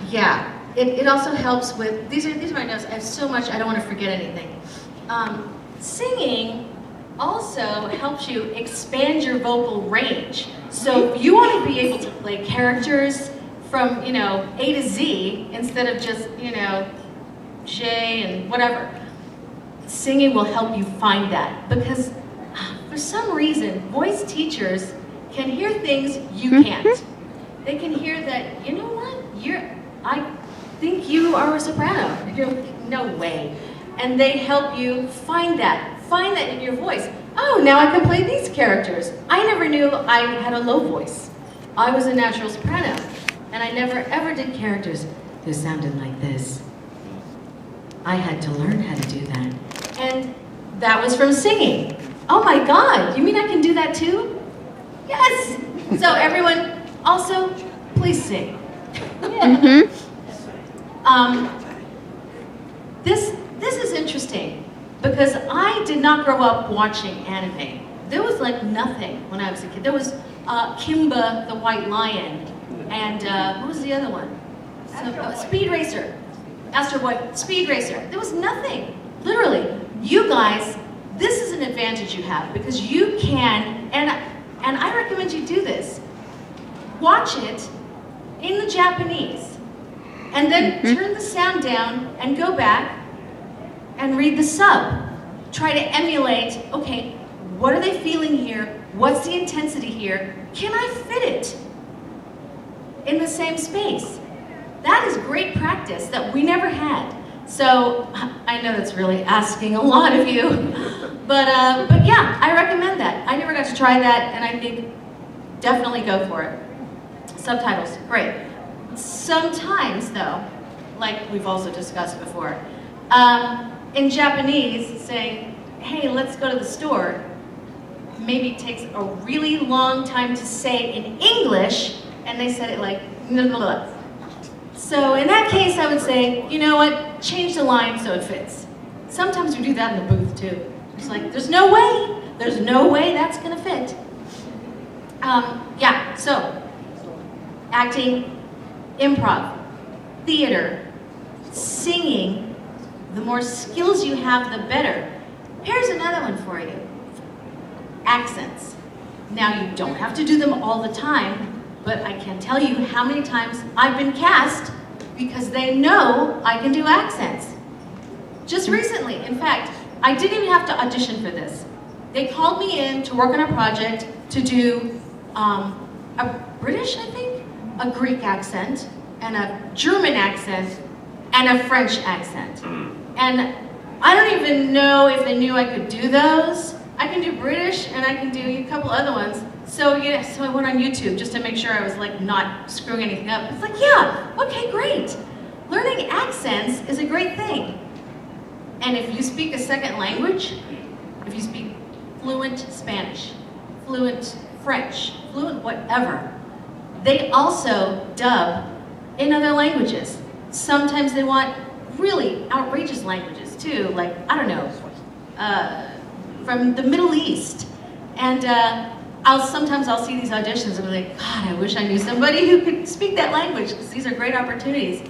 Yeah, it also helps with, these are my notes, I have so much, I don't want to forget anything. Singing also helps you expand your vocal range. So if you want to be able to play characters from, you know, A to Z, instead of just, you know, J and whatever, singing will help you find that. Because for some reason, voice teachers can hear things you can't. They can hear that, you know what, I think you are a soprano. You're like, no way. And they help you find that in your voice. Oh, now I can play these characters. I never knew I had a low voice. I was a natural soprano, and I never ever did characters who sounded like this. I had to learn how to do that. And that was from singing. Oh my God, you mean I can do that too? Yes! So everyone, also, please sing. This is interesting because I did not grow up watching anime. There was like nothing when I was a kid. There was Kimba the White Lion and what was the other one? Speed Racer. Astro Boy, Speed Racer. There was nothing, literally. You guys, this is an advantage you have because you can, and I recommend you do this. Watch it in the Japanese and then turn the sound down and go back and read the sub. Try to emulate, okay, what are they feeling here? What's the intensity here? Can I fit it in the same space? That is great practice that we never had. So I know that's really asking a lot of you, but yeah, I recommend that. I never got to try that, and I think definitely go for it. Subtitles, great. Sometimes though, like we've also discussed before, in Japanese, saying, hey, let's go to the store, maybe takes a really long time to say in English, and they said it like, blah, blah, blah. So in that case, I would say, you know what, change the line so it fits. Sometimes we do that in the booth too. It's like, there's no way that's gonna fit. Yeah, so, acting, improv, theater, singing, the more skills you have, the better. Here's another one for you. Accents. Now you don't have to do them all the time, but I can tell you how many times I've been cast because they know I can do accents. Just recently, in fact, I didn't even have to audition for this. They called me in to work on a project to do a British, I think, a Greek accent, and a German accent, and a French accent. And I don't even know if they knew I could do those. I can do British, and I can do a couple other ones. So yeah, so I went on YouTube just to make sure I was like not screwing anything up. It's like, yeah, okay, great. Learning accents is a great thing. And if you speak a second language, if you speak fluent Spanish, fluent French, fluent whatever, they also dub in other languages. Sometimes they want really outrageous languages too, like, I don't know, from the Middle East. And sometimes I'll see these auditions and be like, God, I wish I knew somebody who could speak that language, because these are great opportunities.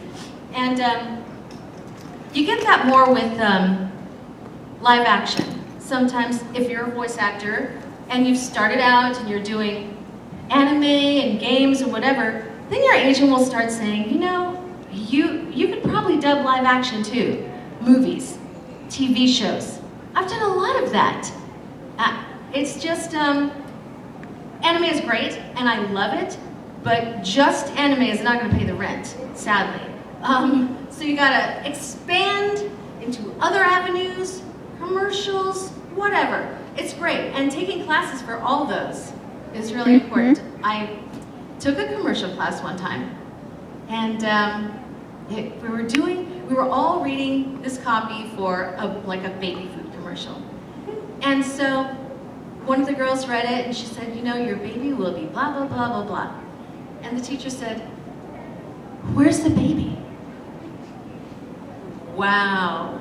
And you get that more with live action. Sometimes if you're a voice actor and you've started out and you're doing anime and games and whatever, then your agent will start saying, you know, you could probably dub live action too. Movies, TV shows. I've done a lot of that. It's just, anime is great and I love it, but just anime is not gonna pay the rent, sadly. So you gotta expand into other avenues, commercials, whatever. It's great, and taking classes for all those is really important. I took a commercial class one time, and we were all reading this copy for like a baby food commercial. And so one of the girls read it, and she said, you know, your baby will be blah, blah, blah, blah, blah. And the teacher said, where's the baby? Wow.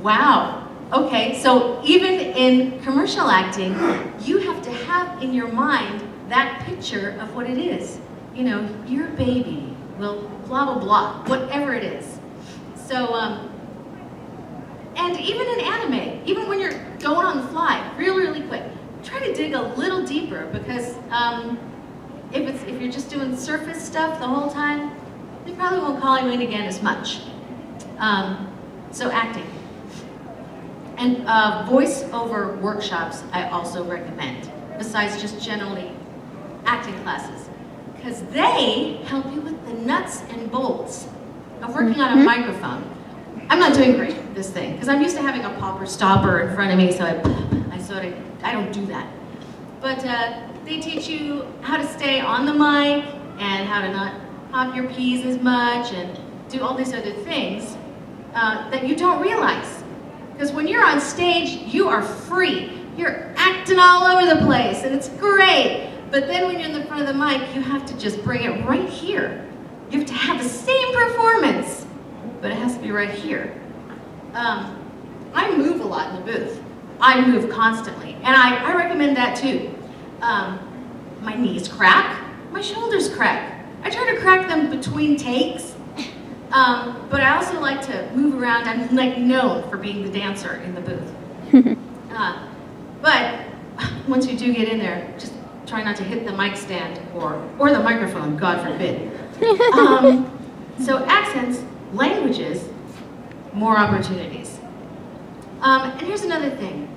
Wow. Okay, so even in commercial acting, you have to have in your mind that picture of what it is. You know, your baby will blah, blah, blah, whatever it is. So, and even in anime, even when you're going on the fly, really, really quick, try to dig a little deeper because if you're just doing surface stuff the whole time, they probably won't call you in again as much. So acting. And voice-over workshops I also recommend, besides just generally acting classes, because they help you with the nuts and bolts of working on a microphone. I'm not doing great with this thing, because I'm used to having a popper stopper in front of me, so I don't do that. But they teach you how to stay on the mic, and how to not pop your P's as much, and do all these other things that you don't realize. Because when you're on stage, you are free. You're acting all over the place, and it's great. But then when you're in the front of the mic, you have to just bring it right here. You have to have the same performance, but it has to be right here. I move a lot in the booth. I move constantly, and I recommend that too. My knees crack, my shoulders crack. I try to crack them between takes. But I also like to move around. I'm like known for being the dancer in the booth. But once you do get in there, just try not to hit the mic stand or the microphone, God forbid. So accents, languages, more opportunities. And here's another thing.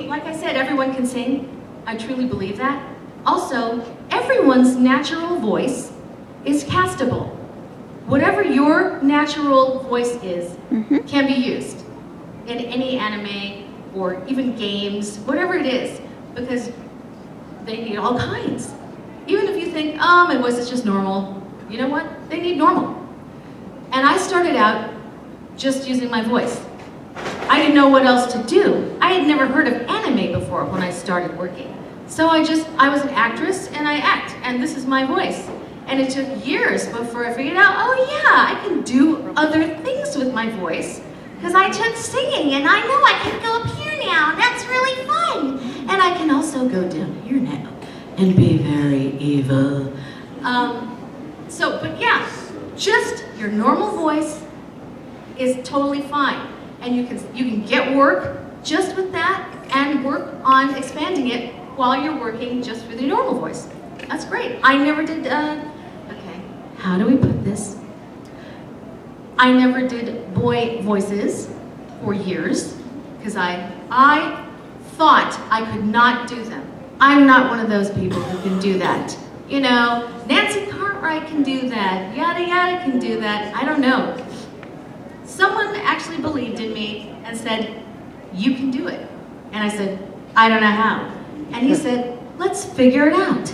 Like I said, everyone can sing. I truly believe that. Also, everyone's natural voice is castable. Whatever your natural voice is can be used in any anime or even games, whatever it is, because they need all kinds. Even if you think, oh, my voice is just normal, you know what? They need normal. And I started out just using my voice. I didn't know what else to do. I had never heard of anime before when I started working. So I was an actress and I act, and this is my voice. And it took years before I figured out, oh yeah, I can do other things with my voice, because I took singing, and I know I can go up here now, and that's really fun. And I can also go down here now and be very evil. But yeah, just your normal voice is totally fine. And you can get work just with that and work on expanding it while you're working just with your normal voice. That's great. I never did, okay, how do we put this? I never did boy voices for years because I thought I could not do them. I'm not one of those people who can do that. You know, Nancy Cartwright can do that, yada yada can do that, I don't know. Someone actually believed in me and said, you can do it. And I said, I don't know how. And he said, let's figure it out.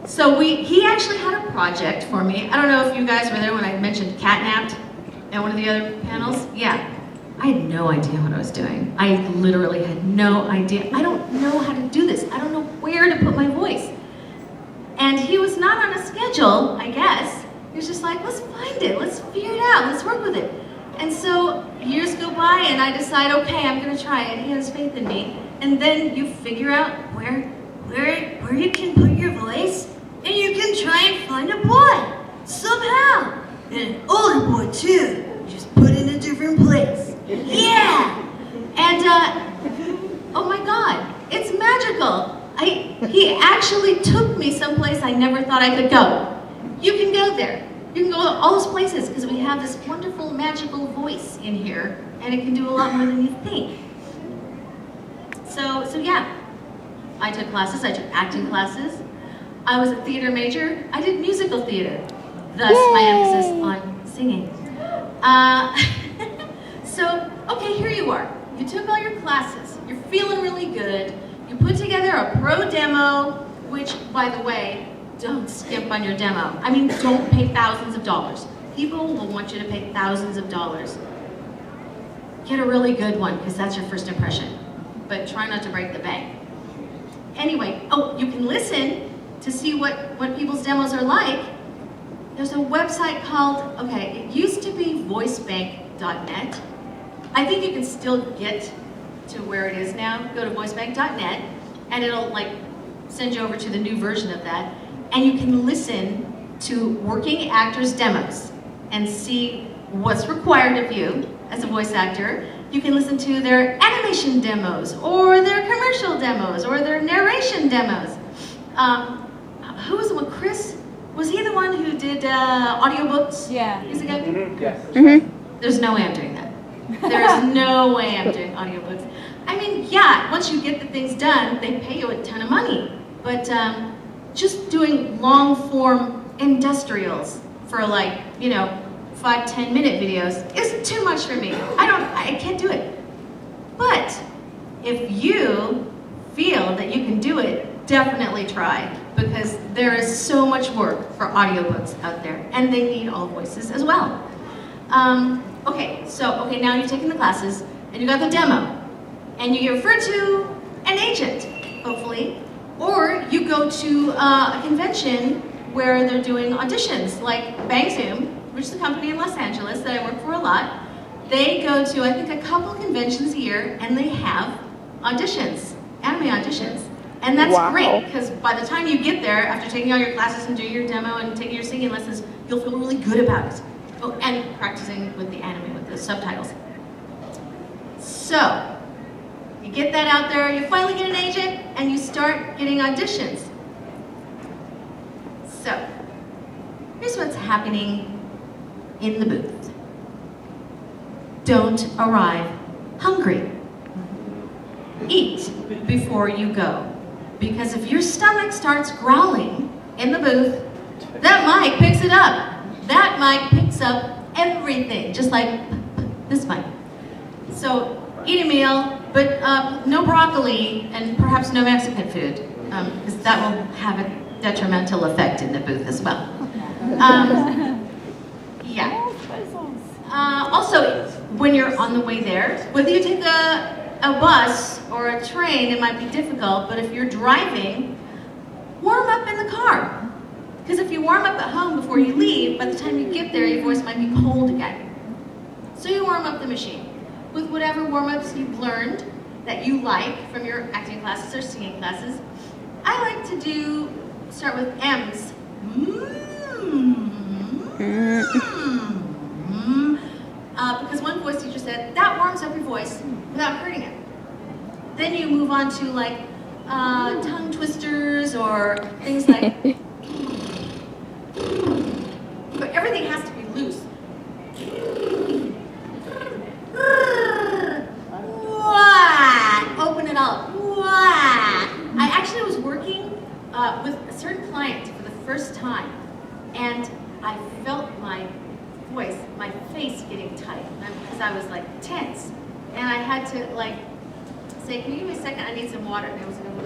So he actually had a project for me. I don't know if you guys were there when I mentioned catnapped at one of the other panels. Yeah, I had no idea what I was doing. I literally had no idea. I don't know how to do this. I don't know where to put my voice. And he was not on a schedule, I guess. He was just like, let's find it. Let's figure it out. Let's work with it. And so years go by and I decide, okay, I'm gonna try it. He has faith in me. And then you figure out where you can put your voice, and you can try and find a boy, somehow. And an older boy too, just put in a different place. Yeah! And, oh my God, it's magical. He actually took me someplace I never thought I could go. You can go there. You can go to all those places because we have this wonderful magical voice in here, and it can do a lot more than you think. So yeah, I took classes, I took acting classes. I was a theater major. I did musical theater, thus my emphasis on singing. So, okay, here you are. You took all your classes. You're feeling really good. You put together a pro demo, which, by the way, don't skimp on your demo. I mean, don't pay thousands of dollars. People will want you to pay thousands of dollars. Get a really good one, because that's your first impression. But try not to break the bank. Anyway, oh, you can listen to see what people's demos are like. There's a website called, okay, it used to be voicebank.net. I think you can still get to where it is now. Go to voicebank.net, and it'll like send you over to the new version of that, and you can listen to working actors' demos and see what's required of you as a voice actor. You can listen to their animation demos, or their commercial demos, or their narration demos. Who was the one? Chris? Was he the one who did audiobooks? Yeah. He's the guy? Yes. There's no way I'm doing that. There's no way I'm doing audiobooks. I mean, yeah, once you get the things done, they pay you a ton of money. But just doing long form industrials for like, 5-10 minute videos is too much for me. I can't do it. But if you feel that you can do it, definitely try, because there is so much work for audiobooks out there, and they need all voices as well. Okay, now you've taken the classes, and you got the demo, and you get referred to an agent, hopefully, or you go to a convention where they're doing auditions, like Bang Zoom, which is a company in Los Angeles that I work for a lot. They go to, I think, a couple conventions a year, and they have auditions, anime auditions. And that's great, because by the time you get there, after taking all your classes and doing your demo and taking your singing lessons, you'll feel really good about it. Oh, and practicing with the anime, with the subtitles. So, you get that out there, you finally get an agent, and you start getting auditions. So, here's what's happening in the booth. Don't arrive hungry. Eat before you go. Because if your stomach starts growling in the booth, that mic picks it up. That mic picks up everything, just like this mic. So eat a meal, but no broccoli and perhaps no Mexican food, because that will have a detrimental effect in the booth as well. Yeah. Also, when you're on the way there, whether you take a bus or a train, it might be difficult, but if you're driving, warm up in the car. Because if you warm up at home before you leave, by the time you get there, your voice might be cold again. So you warm up the machine with whatever warm-ups you've learned that you like from your acting classes or singing classes. I like to start with M's. Because one voice teacher said, that warms up your voice without hurting it. Then you move on to like tongue twisters or things like, but everything has to be loose. Open it all. I actually was working with a certain client for the first time, and I felt my voice, my face getting tight, because I was like tense, and I had to like say, can you give me a second, I need some water, and I was going to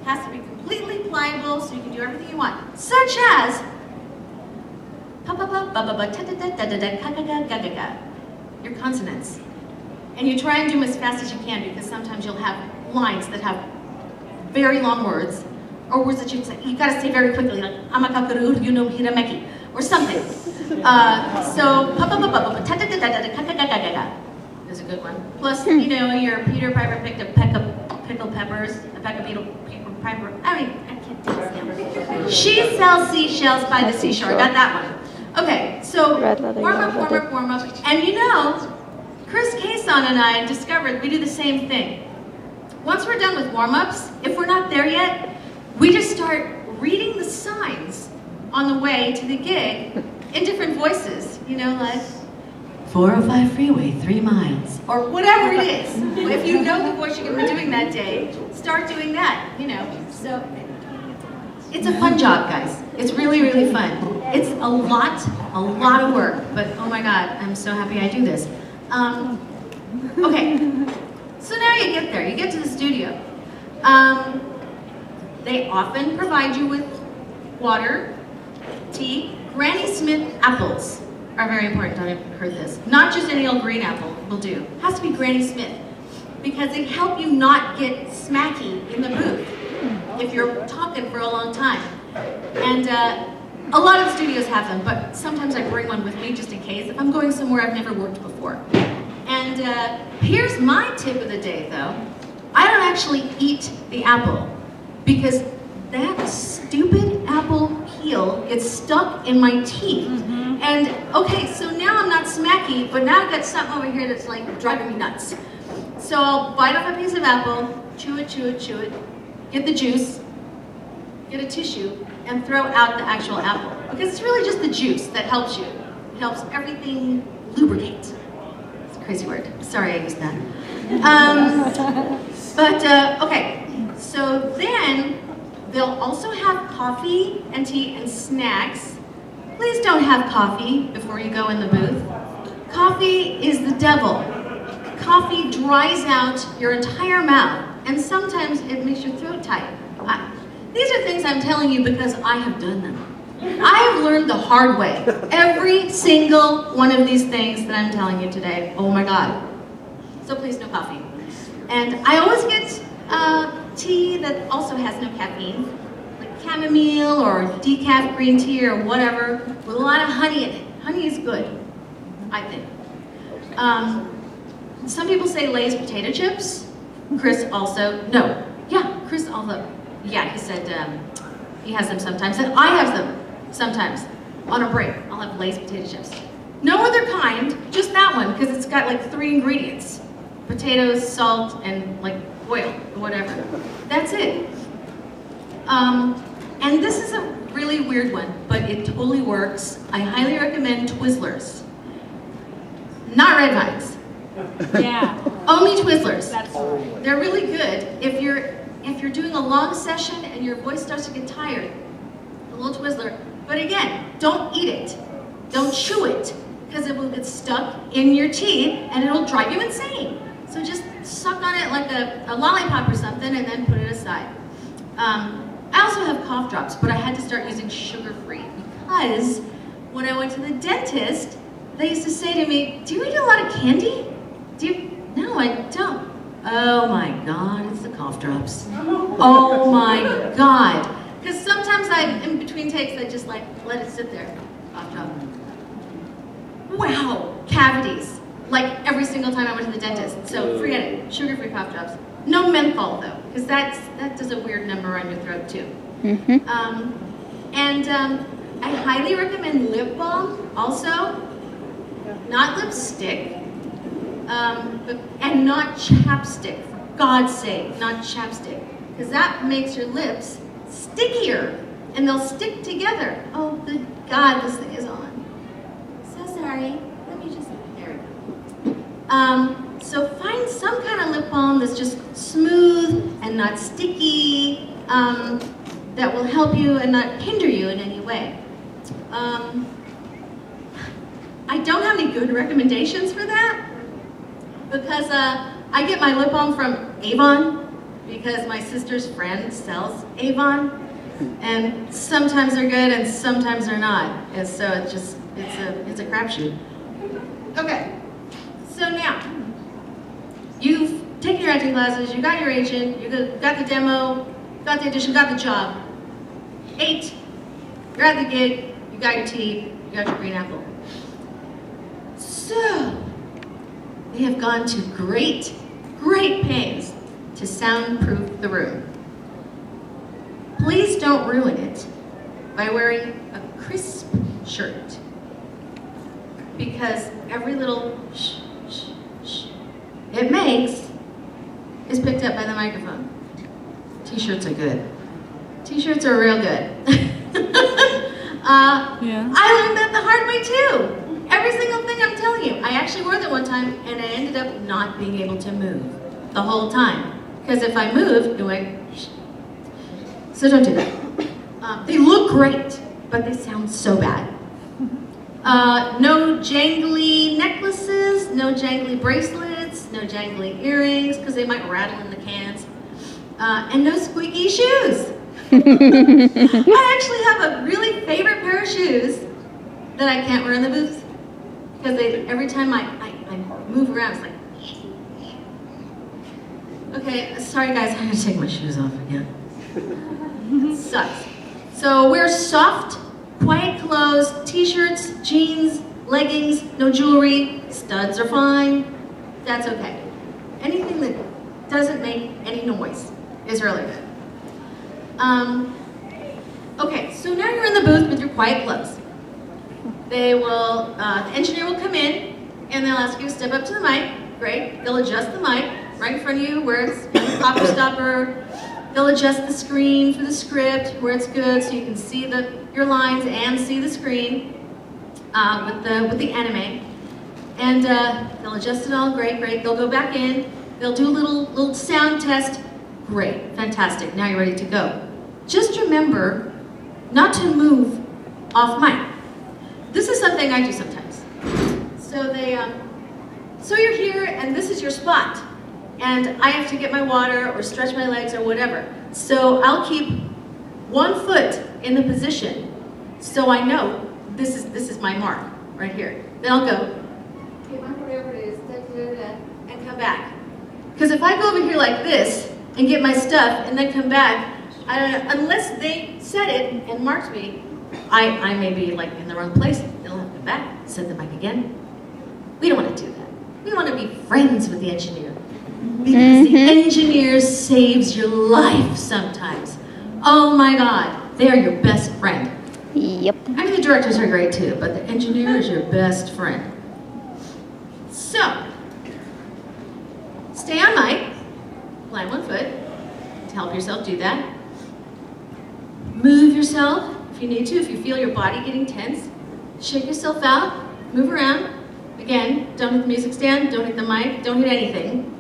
has to be completely pliable so you can do everything you want, such as your consonants. And you try and do them as fast as you can, because sometimes you'll have lines that have very long words, or words that you gotta say very quickly, like amakakuru, hirameki, or something. Is a good one. Plus, your Peter Piper picked a peck of pickled peppers, a peck of Peter Piper. I can't do this number. She sells seashells by the seashore. Got that one. Okay, so warm up. And Chris Cason and I discovered we do the same thing. Once we're done with warm-ups, if we're not there yet, we just start reading the signs on the way to the gig in different voices, like 405 freeway, 3 miles, or whatever it is. If you know the voice you're going to be doing that day, start doing that, So it's a fun job, guys. It's really, really fun. It's a lot of work, but oh my God, I'm so happy I do this. Okay, so now you get there, you get to the studio. They often provide you with water, tea. Granny Smith apples are very important, I heard this. Not just any old green apple will do. It has to be Granny Smith, because they help you not get smacky in the booth if you're talking for a long time. And a lot of studios have them, but sometimes I bring one with me just in case if I'm going somewhere I've never worked before. And And here's my tip of the day, though. I don't actually eat the apple because that stupid apple peel gets stuck in my teeth. And okay, so now I'm not smacky, but now I've got something over here that's like driving me nuts. So I'll bite off a piece of apple, chew it, chew it, chew it, get the juice, get a tissue, and throw out the actual apple. Because it's really just the juice that helps you. It helps everything lubricate. It's a crazy word. Sorry I used that. Okay, so then they'll also have coffee and tea and snacks. Please don't have coffee before you go in the booth. Coffee is the devil. Coffee dries out your entire mouth, and sometimes it makes your throat tight. These are things I'm telling you because I have done them. I have learned the hard way. Every single one of these things that I'm telling you today, oh my God. So please, no coffee. And I always get tea that also has no caffeine, like chamomile or decaf green tea or whatever, with a lot of honey in it. Honey is good, I think. Some people say Lay's potato chips. Chris also, no, yeah, Chris also, yeah, he said he has them sometimes, and I have them sometimes. On a break, I'll have Lay's potato chips. No other kind, just that one, because it's got like 3 ingredients. Potatoes, salt, and like oil, or whatever. That's it. And this is a really weird one, but it totally works. I highly recommend Twizzlers. Not red vines. Yeah. Only Twizzlers. That's right. They're really good. If you're doing a long session and your voice starts to get tired, a little Twizzler. But again, don't eat it. Don't chew it, because it will get stuck in your teeth and it'll drive you insane. So just suck on it like a lollipop or something and then put it aside. I also have cough drops, but I had to start using sugar-free because when I went to the dentist, they used to say to me, "Do you eat a lot of candy?" No, I don't. Oh my God, it's the cough drops. Oh my God. Because sometimes in between takes, I just like let it sit there. Cough drop. Wow, cavities. Like every single time I went to the dentist. So forget it, sugar-free cough drops. No menthol though, because that does a weird number on your throat too. I highly recommend lip balm also. Not lipstick, and not chapstick, for God's sake, not chapstick. Because that makes your lips stickier, and they'll stick together. Oh, good God, this thing is on. So sorry, let me just, there we go. So find some kind of lip balm that's just smooth and not sticky, that will help you and not hinder you in any way. I don't have any good recommendations for that because I get my lip balm from Avon because my sister's friend sells Avon, and sometimes they're good and sometimes they're not, and so it's a crapshoot. Okay, so now you've taken your acting classes, you got your agent, you got the demo, got the audition, got the job. 8, you're at the gig, you got your tea, you got your green apple. So, they have gone to great pains to soundproof the room. Please don't ruin it by wearing a crisp shirt, because every little shh, shh, shh it makes is picked up by the microphone. T-shirts are good. T-shirts are real good. Yeah. I learned that the hard way too. Every single thing I'm telling you. I actually wore that one time and I ended up not being able to move the whole time. Because if I moved, it went shh. So don't do that. They look great, but they sound so bad. No jangly necklaces, no jangly bracelets, no jangly earrings, because they might rattle in the cans. And no squeaky shoes. I actually have a really favorite pair of shoes that I can't wear in the booth. Because every time I move around, it's like... Okay, sorry guys, I'm gonna take my shoes off again. It sucks. So wear soft, quiet clothes, t-shirts, jeans, leggings, no jewelry, studs are fine. that's okay. Anything that doesn't make any noise is really good. Okay, so now you're in the booth with your quiet gloves. They will, the engineer will come in and they'll ask you to step up to the mic. Great, they'll adjust the mic right in front of you where it's copper stopper. They'll adjust the screen for the script where it's good so you can see your lines and see the screen with the anime. And they'll adjust it all, great. They'll go back in, they'll do a little sound test. Great, fantastic, now you're ready to go. Just remember not to move off mic. This is something I do sometimes. So you're here and this is your spot. And I have to get my water or stretch my legs or whatever. So I'll keep one foot in the position so I know this is my mark right here. Then I'll go, okay, whatever it is, and come back. Because if I go over here like this and get my stuff and then come back, I don't know, unless they set it and marked me, I may be like in the wrong place. They'll have to come back, set the mic again. We don't want to do that. We want to be friends with the engineer. Because the engineer saves your life sometimes. Oh my God, they are your best friend. Yep. I mean, the directors are great too, but the engineer is your best friend. So, stay on mic, plant one foot to help yourself do that. Move yourself if you need to, if you feel your body getting tense. Shake yourself out, move around. Again, don't hit the music stand, don't hit the mic, don't hit anything.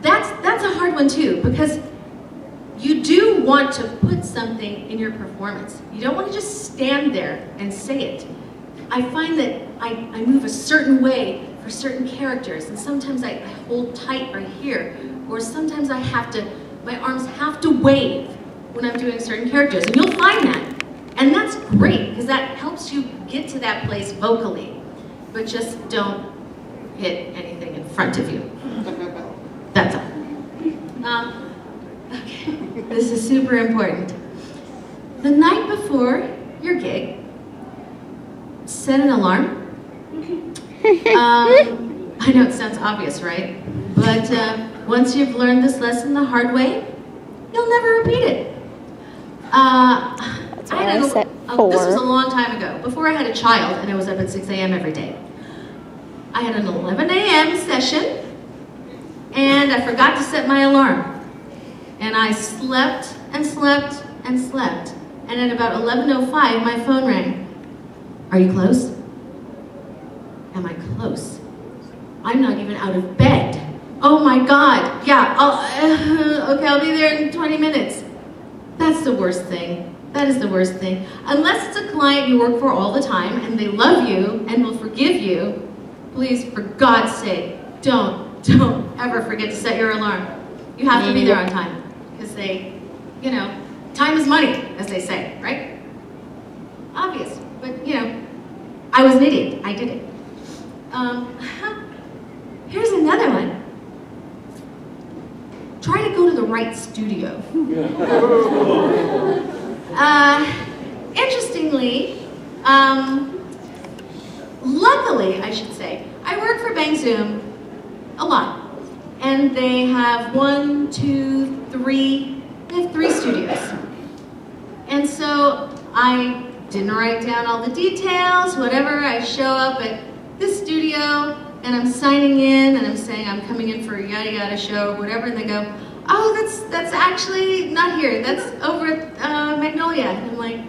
That's a hard one too, because you do want to put something in your performance. You don't want to just stand there and say it. I find that I move a certain way for certain characters, and sometimes I hold tight right here, or sometimes my arms have to wave when I'm doing certain characters, and you'll find that. And that's great, because that helps you get to that place vocally, but just don't hit anything in front of you. That's all. Okay, this is super important. The night before your gig, set an alarm. I know it sounds obvious, right? But once you've learned this lesson the hard way, you'll never repeat it. That's why I set 4. This was a long time ago, before I had a child and I was up at 6 a.m. every day. I had an 11 a.m. session, and I forgot to set my alarm. And I slept and slept and slept. And at about 11:05, my phone rang. Are you close? Am I close? I'm not even out of bed. Oh my God, yeah, okay, I'll be there in 20 minutes. That's the worst thing. That is the worst thing. Unless it's a client you work for all the time and they love you and will forgive you, please, for God's sake, don't ever forget to set your alarm. You have to be there on time, because time is money, as they say, right? Obvious, but I was an idiot, I did it. Here's another one. Try to go to the right studio. Interestingly, luckily, I should say, I work for Bang Zoom a lot. And they have 1, 2, 3, they have 3 studios. And so I didn't write down all the details, whatever. I show up at this studio and I'm signing in and I'm saying I'm coming in for a yada yada show, whatever, and they go, oh, that's actually not here. That's over at Magnolia. And I'm like,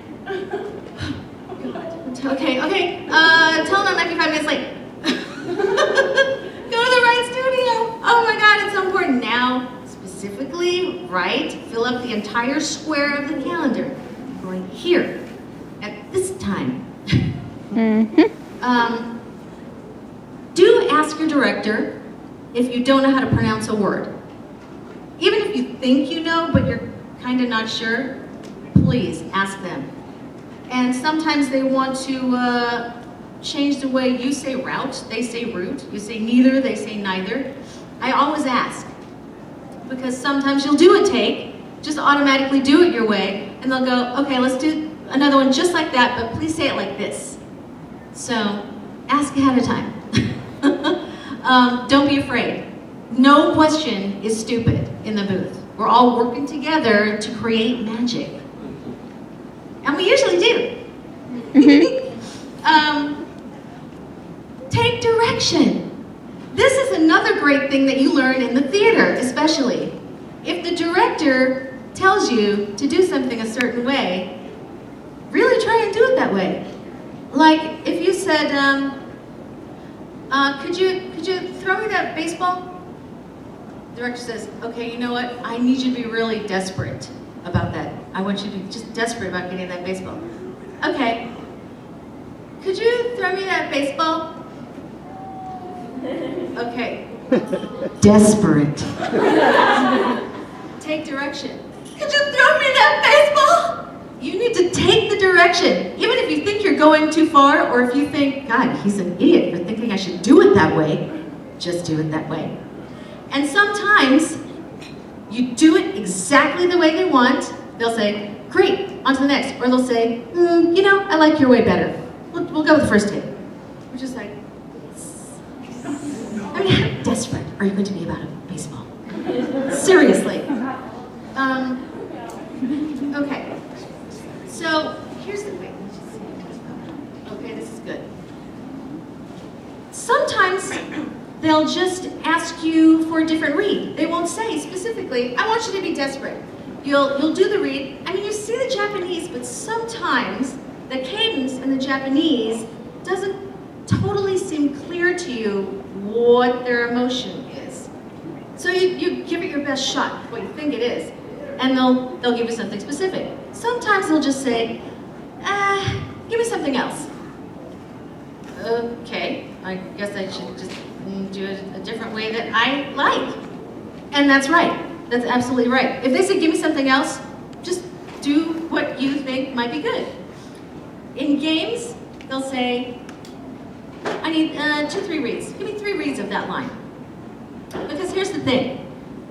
okay, tell them I'm 95 minutes late. Go to the right studio. Oh my God, it's so important. Now, specifically, right, fill up the entire square of the calendar. I'm going here at this time. Do ask your director if you don't know how to pronounce a word. Even if you think you know, but you're kind of not sure, please ask them. And sometimes they want to change the way you say route, they say route. You say neither, they say neither. I always ask, because sometimes you'll do a take, just automatically do it your way, and they'll go, okay, let's do another one just like that, but please say it like this. So ask ahead of time. Don't be afraid. No question is stupid in the booth. We're all working together to create magic. And we usually do. Take direction. This is another great thing that you learn in the theater, especially. If the director tells you to do something a certain way, really try and do it that way. Like if you said, could you throw me that baseball? The director says, okay, you know what? I need you to be really desperate about that. I want you to be just desperate about getting that baseball. Okay. Could you throw me that baseball? Okay. Desperate. Take direction. Could you throw me that baseball? You need to take the direction. Even if you think you're going too far, or if you think, God, he's an idiot for thinking I should do it that way, just do it that way. And sometimes you do it exactly the way they want. They'll say, great, on to the next. Or they'll say, you know, I like your way better. We'll go with the first take. We're just like, I mean, how desperate are you going to be about a baseball? Seriously. Okay. So here's the thing. Okay, this is good. Sometimes they'll just ask you for a different read. They won't say specifically, I want you to be desperate. You'll do the read. I mean, you see the Japanese, but sometimes the cadence in the Japanese doesn't totally seem clear to you what their emotion is. So you give it your best shot, what you think it is, and they'll give you something specific. Sometimes they'll just say, give me something else. Okay, I guess I should just do it a different way that I like. And that's right. That's absolutely right. If they say, give me something else, just do what you think might be good. In games, they'll say, I need 2-3 reads. Give me 3 reads of that line. Because here's the thing,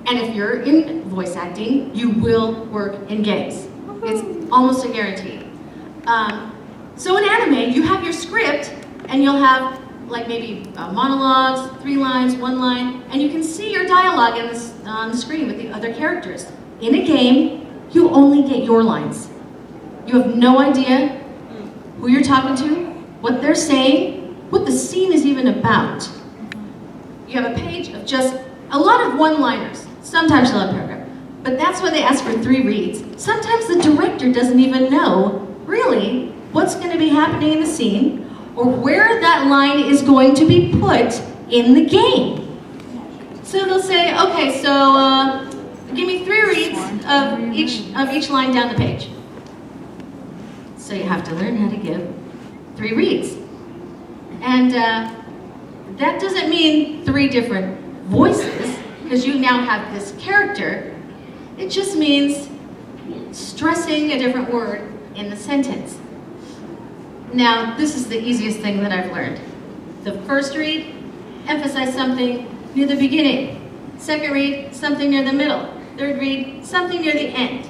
and if you're in voice acting, you will work in games. It's almost a guarantee. So in anime, you have your script, and you'll have like maybe monologues, 3 lines, 1 line, and you can see your dialogue on the screen with the other characters. In a game, you only get your lines. You have no idea who you're talking to, what they're saying, what the scene is even about. You have a page of just a lot of one-liners. Sometimes you'll have a paragraph, but that's why they ask for 3 reads. Sometimes the director doesn't even know, really, what's going to be happening in the scene, or where that line is going to be put in the game. So they'll say, okay, so give me 3 reads of each line down the page. So you have to learn how to give 3 reads. And that doesn't mean 3 different voices, because you now have this character. It just means stressing a different word in the sentence. Now, this is the easiest thing that I've learned. The first read, emphasize something near the beginning. Second read, something near the middle. Third read, something near the end.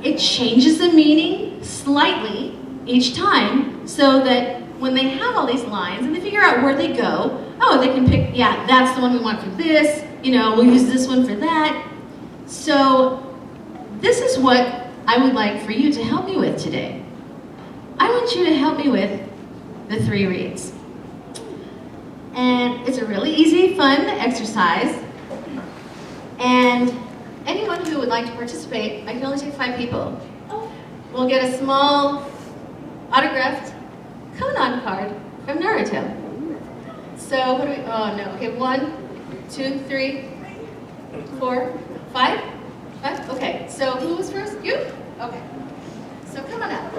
It changes the meaning slightly each time, so that when they have all these lines and they figure out where they go, oh, they can pick, yeah, that's the one we want for this, you know, we'll use this one for that. So this is what I would like for you to help me with today. I want you to help me with the 3 reads. And it's a really easy, fun exercise. And anyone who would like to participate, I can only take 5 people. We'll get a small autographed Konan card from Naruto. So what do we, oh no, okay, 1, 2, 3, 4, 5? 5? Okay, so who was first? You? Okay. So come on up.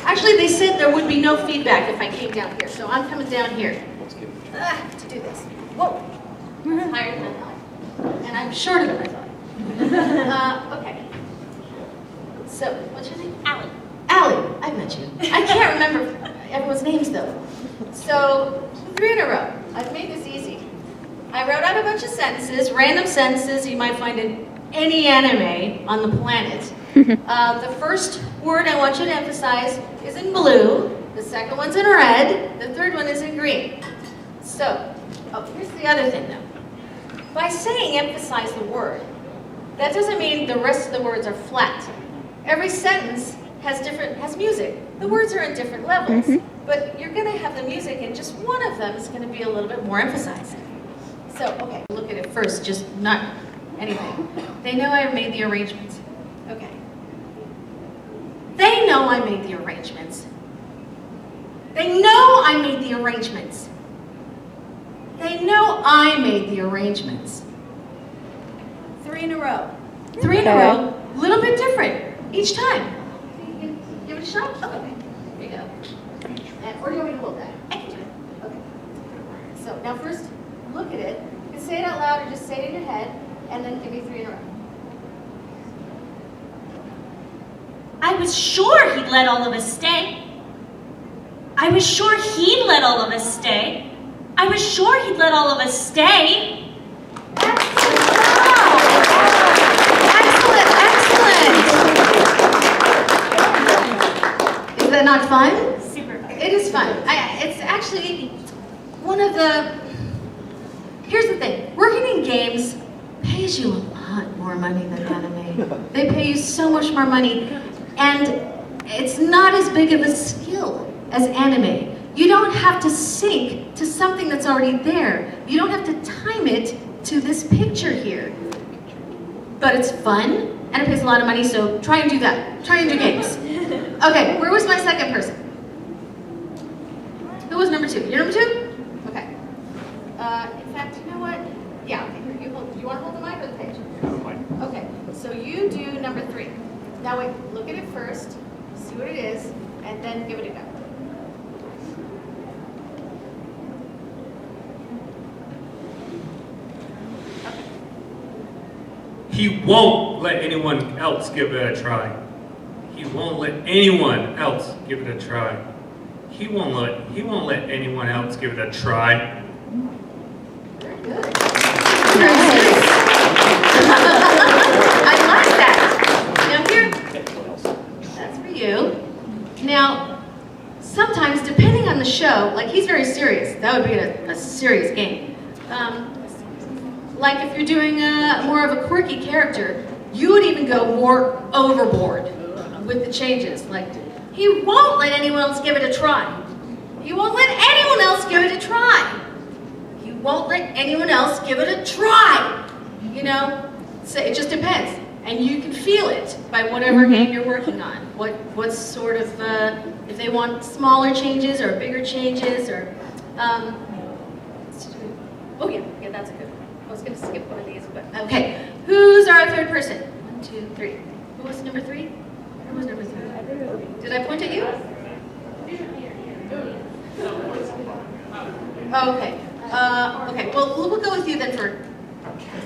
Actually, they said there would be no feedback if I came down here, so I'm coming down here to do this. Whoa, it's higher than I thought, and I'm shorter than I thought. Okay. So, what's your name? Allie. Allie, I met you. I can't remember everyone's names though. So, 3 in a row. I've made this easy. I wrote out a bunch of sentences, random sentences you might find in any anime on the planet. The first word I want you to emphasize is in blue, The second one's in red. The third one is in green. So, here's the other thing though. By saying emphasize the word, that doesn't mean the rest of the words are flat. Every sentence has music. The words are in different levels, but you're going to have the music, and just one of them is going to be a little bit more emphasized. So, okay, look at it first, just not anything. They know I made the arrangements. Okay. They know I made the arrangements. They know I made the arrangements. They know I made the arrangements. 3 in a row. 3 in a row, a little bit different each time. Give it a shot? Okay. Here you go. Or do you want me to hold that? I can do it. Okay. So now first, look at it. You can say it out loud or just say it in your head, and then give me 3 in a row. I was sure he'd let all of us stay. I was sure he'd let all of us stay. I was sure he'd let all of us stay. Excellent! Is that not fun? Super fun. It is fun. It's actually one of the... Here's the thing. Working in games pays you a lot more money than anime. They pay you so much more money. And it's not as big of a skill as anime. You don't have to sync to something that's already there. You don't have to time it to this picture here. But it's fun, and it pays a lot of money, so try and do that. Try and do games. Okay, where was my second person? Who was number 2? You're number 2? Okay. In fact, you know what? Yeah, okay, here, you want to hold the mic or the page? Okay, so you do number 3. Now wait, look at it first, see what it is, and then give it a go. He won't let anyone else give it a try. He won't let anyone else give it a try. He won't let anyone else give it a try. Very good. I like that. Now here, that's for you. Now, sometimes depending on the show, like he's very serious. That would be a serious game. Like if you're doing more of a quirky character, you would even go more overboard with the changes. Like, he won't let anyone else give it a try. He won't let anyone else give it a try. He won't let anyone else give it a try. You know, so it just depends. And you can feel it by whatever game you're working on. What sort of, if they want smaller changes or bigger changes or, oh yeah, that's a good one. I was going to skip one of these, but okay. Who's our third person? 1, 2, 3. Who was number 3? Who was number 3? Did I point at you? Oh, okay. Okay. Well, we'll go with you then for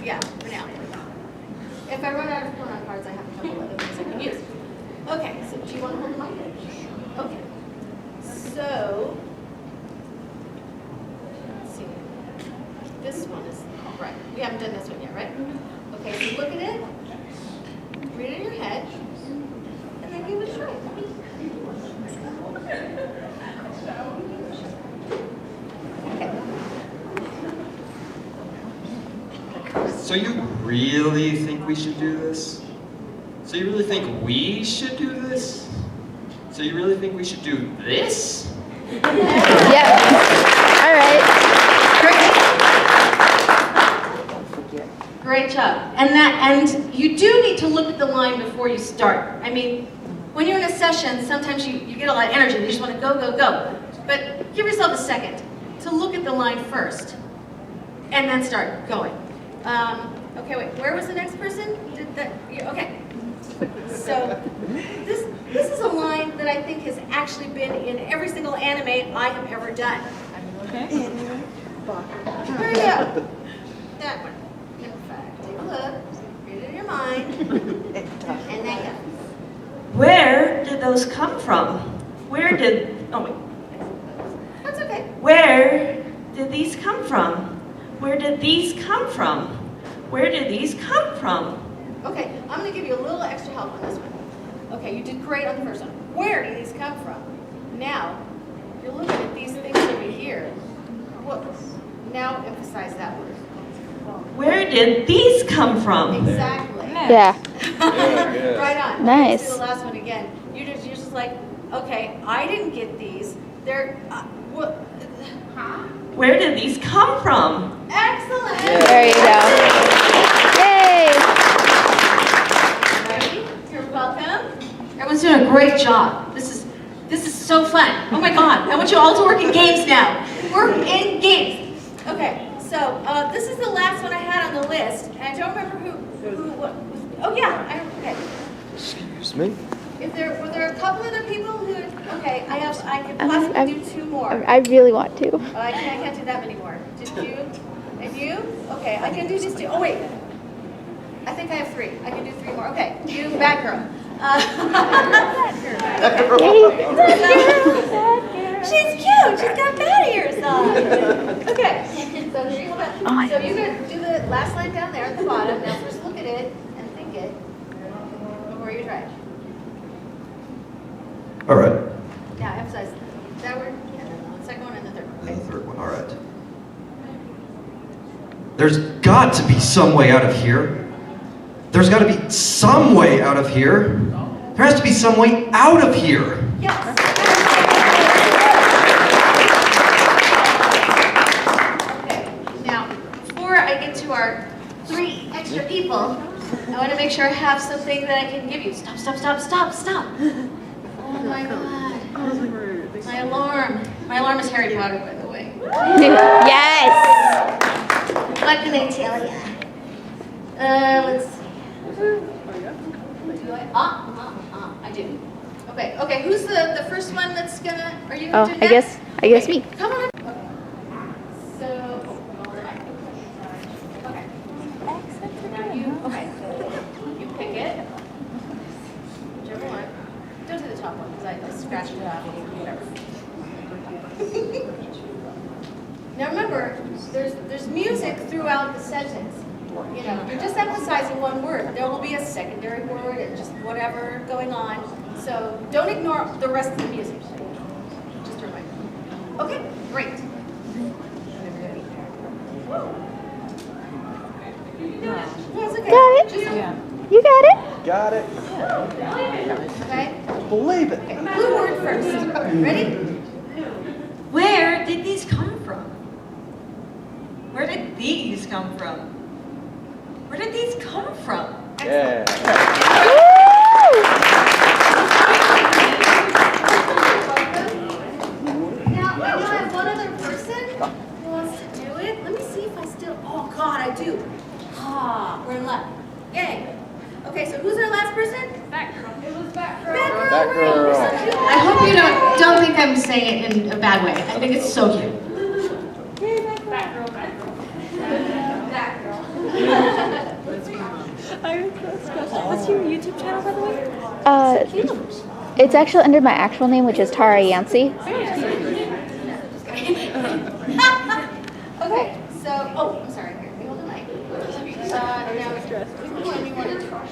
now. If I run out of pronoun cards, I have a couple other things I can use. Okay. So, do you want to hold the mic? Okay. So, let's see. This one is. Right, we haven't done this one yet, right? Okay, so look at it, read it in your head, and then give it a try. Okay. So you really think we should do this? So you really think we should do this? So you really think we should do this? Yeah. All right. Great job. And you do need to look at the line before you start. I mean, when you're in a session, sometimes you get a lot of energy. You just want to go, go, go. But give yourself a second to look at the line first, and then start going. Okay, wait. Where was the next person? Okay. So this is a line that I think has actually been in every single anime I have ever done. Okay. Here we go. That one. Take a look, read it in your mind, and then go. Where did those come from? Oh wait. That's okay. Where did these come from? Where did these come from? Where did these come from? Okay, I'm going to give you a little extra help on this one. Okay, you did great on the first one. Where do these come from? Now, emphasize that word. Where did these come from? Exactly. Yeah. Right on. Nice. Let's do the last one again. You're just like, okay, I didn't get these. They're, what? Huh? Where did these come from? Excellent. There you go. Yay! Ready? You're welcome. Everyone's doing a great job. This is so fun. Oh my God! I want you all to work in games now. Work in games. Okay. So this is the last one I had on the list, and I don't remember what. Oh yeah. Okay. Excuse me? Were there a couple other people who? Okay. I could possibly do two more. I really want to. I can't do that many more. Just you and you? Okay, I can do these two. Oh wait. I think I have three. I can do three more. Okay, you, bad girl. She's cute. She's got bad ears on. Okay, so here you go. So you're going to do the last line down there at the bottom. Now first look at it and think it before you try. All right. Now emphasize that word, and then the second one and the third one. And the third one, all right. There's got to be some way out of here. There's got to be some way out of here. There has to be some way out of here. Yes. Okay. Now, before I get to our 3 extra people, I want to make sure I have something that I can give you. Stop, stop, stop, stop, stop. Oh my God. My alarm. My alarm is Harry Potter, by the way. Yes! What can I tell you? Let's see. Do I do. Okay, who's the first one that's gonna, are you gonna do that? I guess me. Come on up. Okay. So, okay. Now you pick it. Whichever one. Don't do the top one, because I scratched it off, whatever. Now remember, there's music throughout the sentence. You know, you're just emphasizing one word. There will be a secondary word and just whatever going on. So don't ignore the rest of the music. Just a reminder. Okay, great. Yeah, it's okay. Got it. Just, You got it? Got it. okay. Believe it. Okay, blue word first. Ready? Where did these come from? Where did these come from? Where did these come from? Yeah. Now, I have one other person who wants to do it. Let me see if I still, oh God, I do. We're in luck. Yay. Okay, so who's our last person? Batgirl. It was Batgirl. Batgirl. Right. I hope you don't think I'm saying it in a bad way. I think it's so cute. Batgirl. What's your YouTube channel, by the way? It's actually under my actual name, which is Tara Yancey. Okay, so, oh, I'm sorry. Here, hold the mic. Now, which one do you want to try?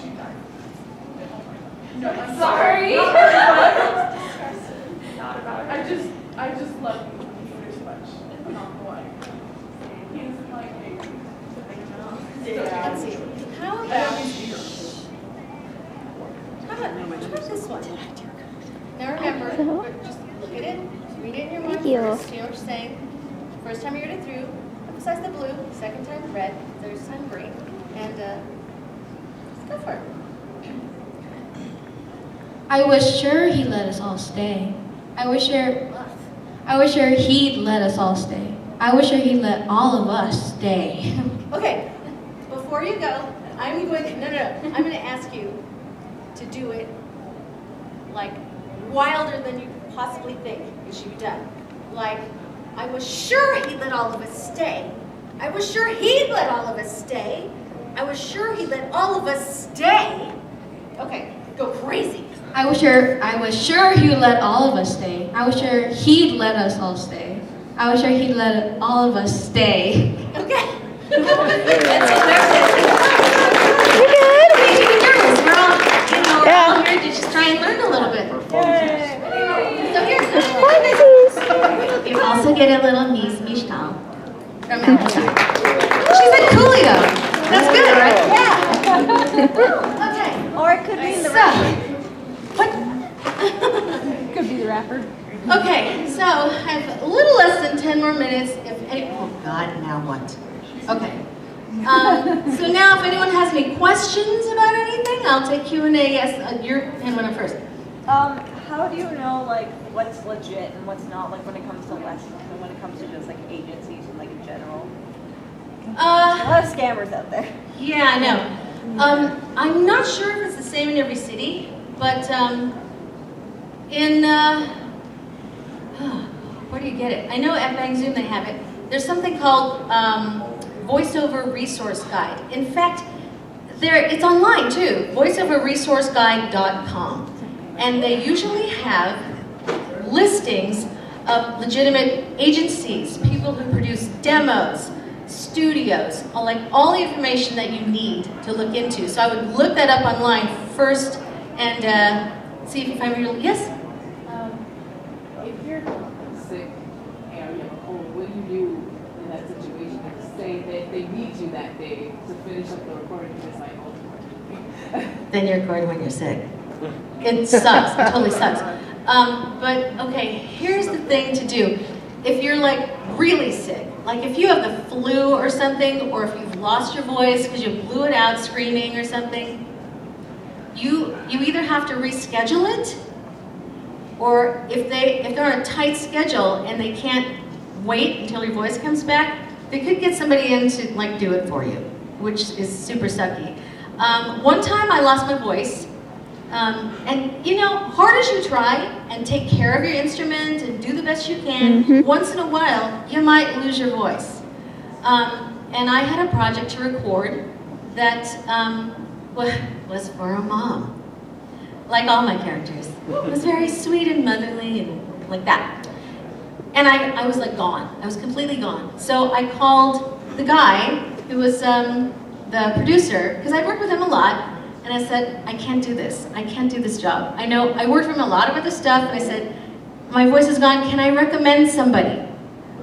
No, I'm sorry. I just love him so much. I'm not why. He's like Let's see. How about this one? Now remember, just look at it, read it in your mind Thank you. first. You know what you're saying. First time you read it through, emphasize the blue. Second time red. Third time green. And let's go for it. I was sure he'd let us all stay. I was sure he'd let us all stay. I was sure he'd let all of us stay. Okay, before you go, I'm going to ask you to do it like wilder than you possibly think it should be done. Like, I was sure he'd let all of us stay. I was sure he'd let all of us stay. I was sure he'd let all of us stay. Okay, go crazy. I was sure he'd let all of us stay. I was sure he'd let us all stay. I was sure he'd let all of us stay. Okay. You're good. We're all here to just try and learn a little bit. So here's Funsies. you also get a little mies mishtal from Alex. Julio. That's good, right? Yeah. Okay. Or it could be the What? Could be the rapper. Okay, so I have a little less than 10 more minutes. Oh God, now what? Okay. So now if anyone has any questions about anything, I'll take Q&A. Yes, your hand went up first. How do you know like what's legit and what's not, like when it comes to lessons and when it comes to just like agencies and like in general? A lot of scammers out there. Yeah, I know. I'm not sure if it's the same in every city, but where do you get it? I know at Bang Zoom they have it. There's something called Voiceover Resource Guide. In fact, it's online too, voiceoverresourceguide.com. And they usually have listings of legitimate agencies, people who produce demos, studios, like all the information that you need to look into. So I would look that up online first and see if you find real. Yes? If you're sick and you have a cold, what do you do in that situation? If say that they need you that day to finish up the recording, and it's like, oh, Then you're recording when you're sick. It sucks. It totally sucks. But okay, here's the thing to do. If you're like really sick, like if you have the flu or something, or if you've lost your voice because you blew it out screaming or something, you either have to reschedule it, or if they're on a tight schedule and they can't wait until your voice comes back, they could get somebody in to like do it for you, which is super sucky. One time I lost my voice. And you know, hard as you try and take care of your instrument and do the best you can, once in a while you might lose your voice. And I had a project to record that was for a mom, like all my characters. It was very sweet and motherly and like that. And I was like gone. I was completely gone. So I called the guy who was the producer, because I worked with him a lot. And I said, I can't do this. I can't do this job. I know I worked from a lot of other stuff, and I said, my voice is gone. Can I recommend somebody?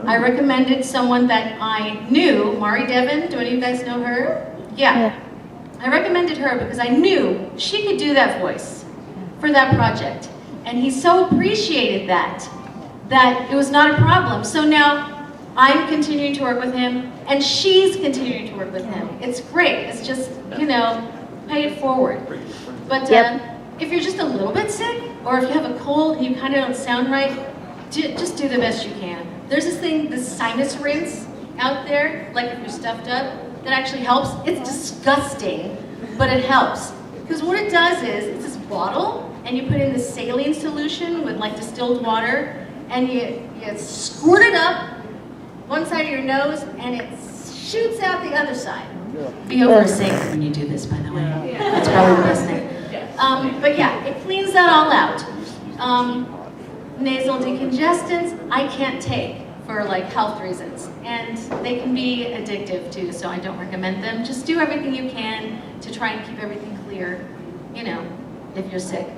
I recommended someone that I knew, Mari Devon. Do any of you guys know her? Yeah. I recommended her because I knew she could do that voice for that project. And he so appreciated that it was not a problem. So now I'm continuing to work with him, and she's continuing to work with him. It's great. It's just, you know, pay it forward. But if you're just a little bit sick, or if you have a cold and you kind of don't sound right, just do the best you can. There's this thing, this sinus rinse out there, like if you're stuffed up, that actually helps. It's disgusting, but it helps. Because what it does is, it's this bottle, and you put in this saline solution with like distilled water, and you squirt it up one side of your nose, and it shoots out the other side. Be over a sink when you do this, by the way. That's probably the best thing. But yeah, it cleans that all out. Nasal decongestants, I can't take for like health reasons. And they can be addictive too, so I don't recommend them. Just do everything you can to try and keep everything clear, you know, if you're sick.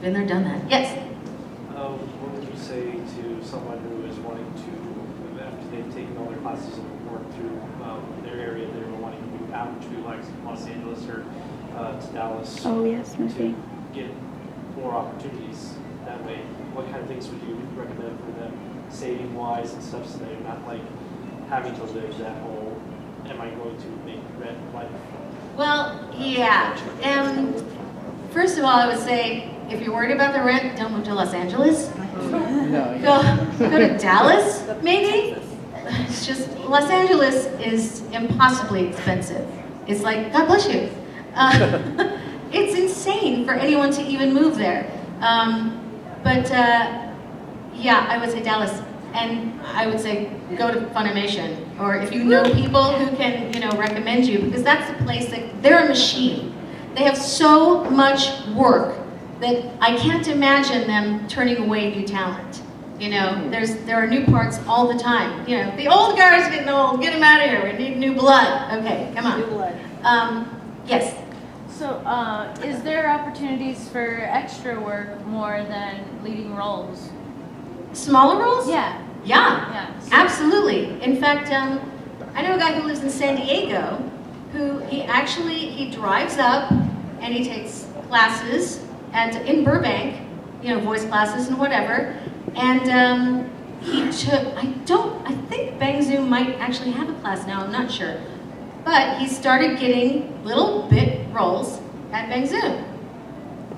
Been there, done that. Yes? What would you say to someone who is wanting to, after they've taken all their classes and worked through their area, they were wanting to move out to like Los Angeles or to Dallas to get more opportunities that way? What kind of things would you recommend for them, saving wise and stuff, so they're not like having to live that whole, am I going to make rent life? Well, yeah. First of all, I would say, if you're worried about the rent, don't move to Los Angeles. Go to Dallas, maybe? It's just, Los Angeles is impossibly expensive. It's like, God bless you. It's insane for anyone to even move there. Yeah, I would say Dallas. And I would say go to Funimation, or if you know people who can, you know, recommend you, because that's the place that, they're a machine. They have so much work that I can't imagine them turning away new talent. You know, there are new parts all the time. You know, the old guys are getting old, get them out of here, we need new blood. Okay, come on. New blood. Yes? So, is there opportunities for extra work more than leading roles? Smaller roles? Yeah. Yeah, Yeah. absolutely. In fact, I know a guy who lives in San Diego who he drives up and he takes classes in Burbank, voice classes and whatever. And he took, I think Bang Zoom might actually have a class now, I'm not sure. But he started getting little bit roles at Bang Zoom.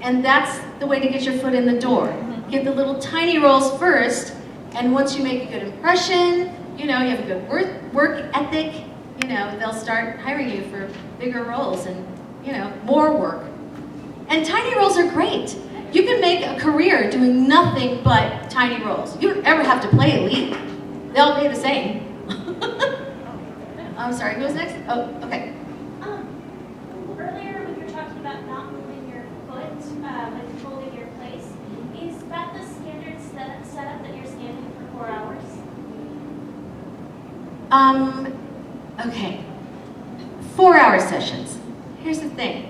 And that's the way to get your foot in the door. Get the little tiny roles first, and once you make a good impression, you have a good work ethic, they'll start hiring you for bigger roles and, more work. And tiny roles are great. You can make a career doing nothing but tiny roles. You don't ever have to play a lead. They all pay the same. I'm sorry, who was next? Oh, okay. Earlier when you were talking about not moving your foot when holding your place, is that the standard setup that you're standing for 4 hours? Okay. 4-hour sessions. Here's the thing.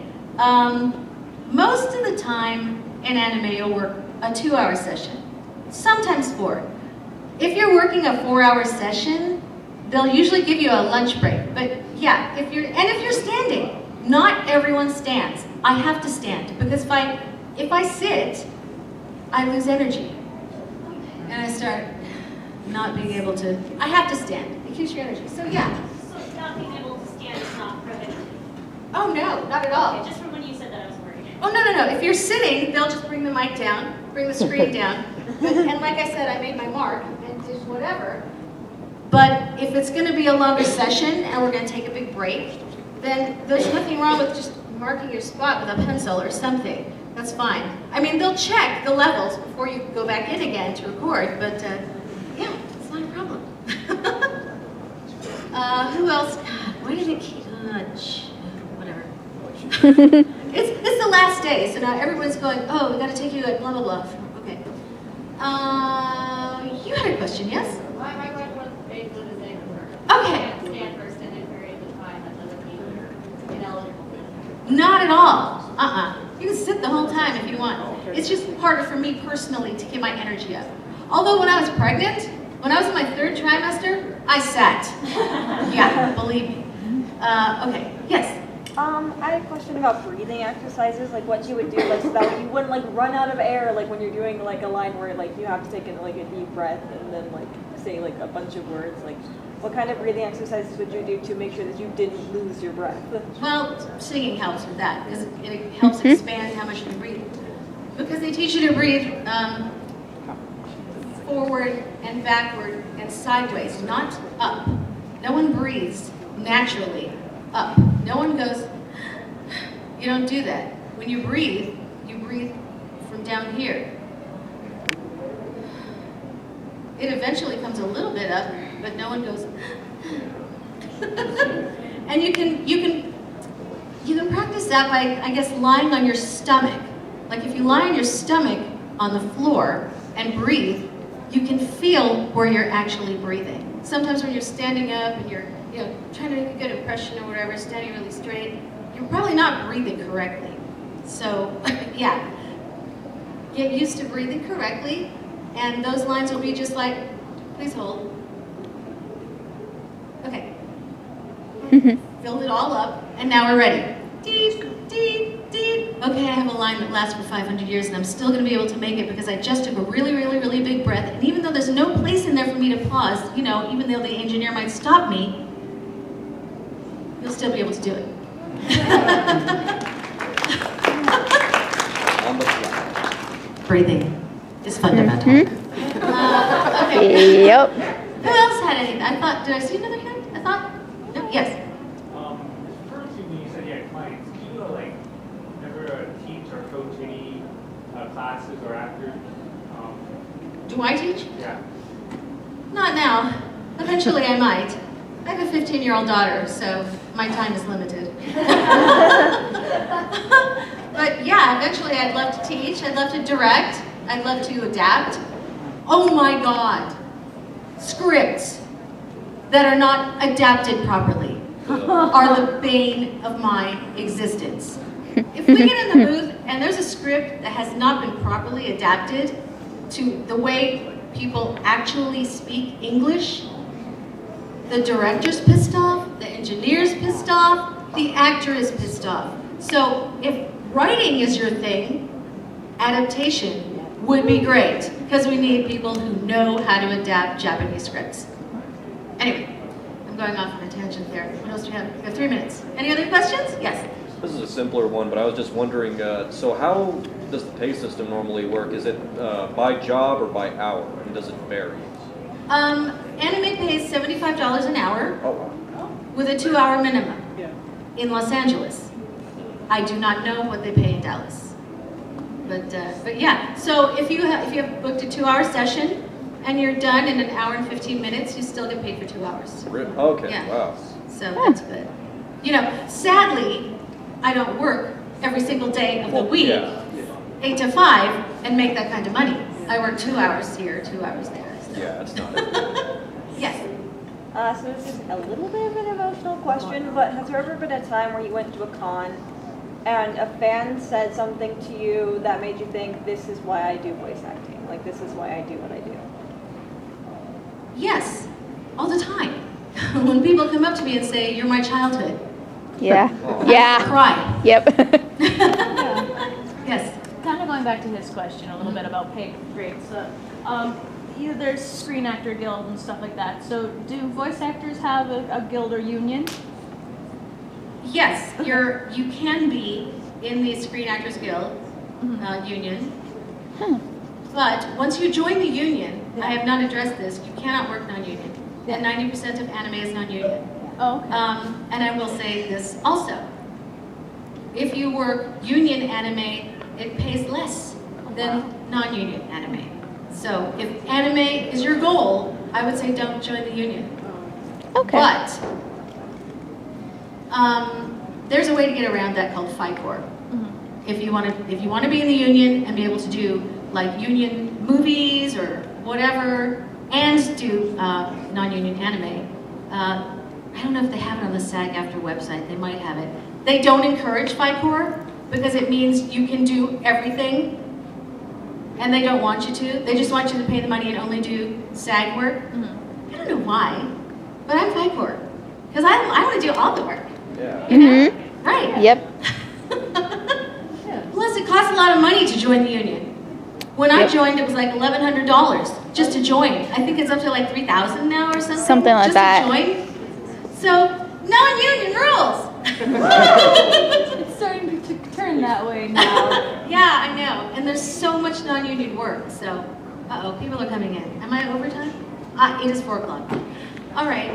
Most of the time in anime you'll work a 2-hour session, sometimes 4. If you're working a 4-hour session, they'll usually give you a lunch break. But yeah, if you're standing, not everyone stands. I have to stand because if I sit, I lose energy. And I start not being able to, I have to stand. It keeps your energy. So yeah. So not being able to stand is not prohibited? Oh no, not at all. Okay, just from when you said that I was worried. Oh no. If you're sitting, they'll just bring the mic down, bring the screen down. And like I said, I made my mark and did whatever. But if it's gonna be a longer session and we're gonna take a big break, then there's nothing wrong with just marking your spot with a pencil or something. That's fine. I mean, they'll check the levels before you go back in again to record, but yeah, it's not a problem. Who else? God, why did it keep, whatever. It's the last day, so now everyone's going, oh, we gotta take you at blah, blah, blah. Okay. You had a question, yes? My question was basically the same as her. Okay. Stand for extended periods of time, that doesn't mean you're ineligible. Not at all. You can sit the whole time if you want. It's just harder for me personally to get my energy up. Although when I was pregnant, when I was in my 3rd trimester, I sat. Yeah, believe me. Okay, yes. I had a question about breathing exercises, like what you would do, like so that you wouldn't like run out of air, like when you're doing like a line where like you have to take in like a deep breath and then like say like a bunch of words. Like, what kind of breathing exercises would you do to make sure that you didn't lose your breath? Well, singing helps with that because it helps expand how much you breathe. Because they teach you to breathe forward and backward and sideways, not up. No one breathes naturally up. No one goes, you don't do that. When you breathe from down here. It eventually comes a little bit up, but no one goes, and you can practice that by, I guess, lying on your stomach. Like if you lie on your stomach on the floor and breathe, you can feel where you're actually breathing. Sometimes when you're standing up and you're trying to make a good impression or whatever, standing really straight, you're probably not breathing correctly. So yeah, get used to breathing correctly, and those lines will be just like, please hold. Okay. Filled it all up, and now we're ready. Deep, deep, deep. Okay, I have a line that lasts for 500 years, and I'm still going to be able to make it because I just took a really, really, really big breath. And even though there's no place in there for me to pause, even though the engineer might stop me, you'll still be able to do it. Breathing is fundamental. Okay. Yep. Who else had anything? Did I see another hand? No, yes. First when you said you had clients, do you ever teach or coach any classes or actors? Do I teach? Yeah. Not now. Eventually I might. I have a 15-year-old daughter, so my time is limited. But yeah, eventually I'd love to teach, I'd love to direct, I'd love to adapt. Oh my God, scripts that are not adapted properly are the bane of my existence. If we get in the booth and there's a script that has not been properly adapted to the way people actually speak English, The director's pissed off, the engineer's pissed off, the actor is pissed off. So if writing is your thing, adaptation would be great, because we need people who know how to adapt Japanese scripts. Anyway, I'm going off on a tangent there. What else do we have? We have 3 minutes. Any other questions? Yes. This is a simpler one, but I was just wondering, so how does the pay system normally work? Is it by job or by hour, and does it vary? Anime pays $75 an hour Oh, wow. with a 2-hour minimum in Los Angeles. I do not know what they pay in Dallas. But yeah, so if you have booked a 2-hour session and you're done in an hour and 15 minutes, you still get paid for 2 hours. Okay, Yeah. wow. So that's good. You know, sadly, I don't work every single day of the week, 8 to 5, and make that kind of money. I work 2 hours here, 2 hours there. So. Yeah, it's not. Yes. So this is a little bit of an emotional question, but has there ever been a time where you went to a con and a fan said something to you that made you think, this is why I do voice acting, like this is why I do what I do? Yes, all the time. When people come up to me and say, you're my childhood. Yeah. I Yeah. cry. Yep. Yes. Kind of going back to his question a little bit about pay grades. There's Screen Actor Guild and stuff like that. So do voice actors have a guild or union? Yes, you can be in the Screen Actors Guild union, but once you join the union, I have not addressed this, you cannot work non-union. And 90% of anime is non-union. Oh, okay. And I will say this also. If you work union anime, it pays less than non-union anime. So if anime is your goal, I would say don't join the union. Okay. But there's a way to get around that called FICOR. If you want to be in the union and be able to do like union movies or whatever, and do non-union anime, I don't know if they have it on the SAG-AFTRA website. They might have it. They don't encourage FICOR because it means you can do everything, and they don't want you to. They just want you to pay the money and only do SAG work. I don't know why, but I'm FICOR because I want to do all the work. Yeah. You know? Right. Yep. Plus, it costs a lot of money to join the union. When I joined, it was like $1,100 just to join. I think it's up to like $3,000 now or something. Something like that. Just to join. So, non-union rules. It's starting to turn that way now. Yeah, I know. And there's so much non-union work. So, people are coming in. Am I overtime? It is 4 o'clock. All right.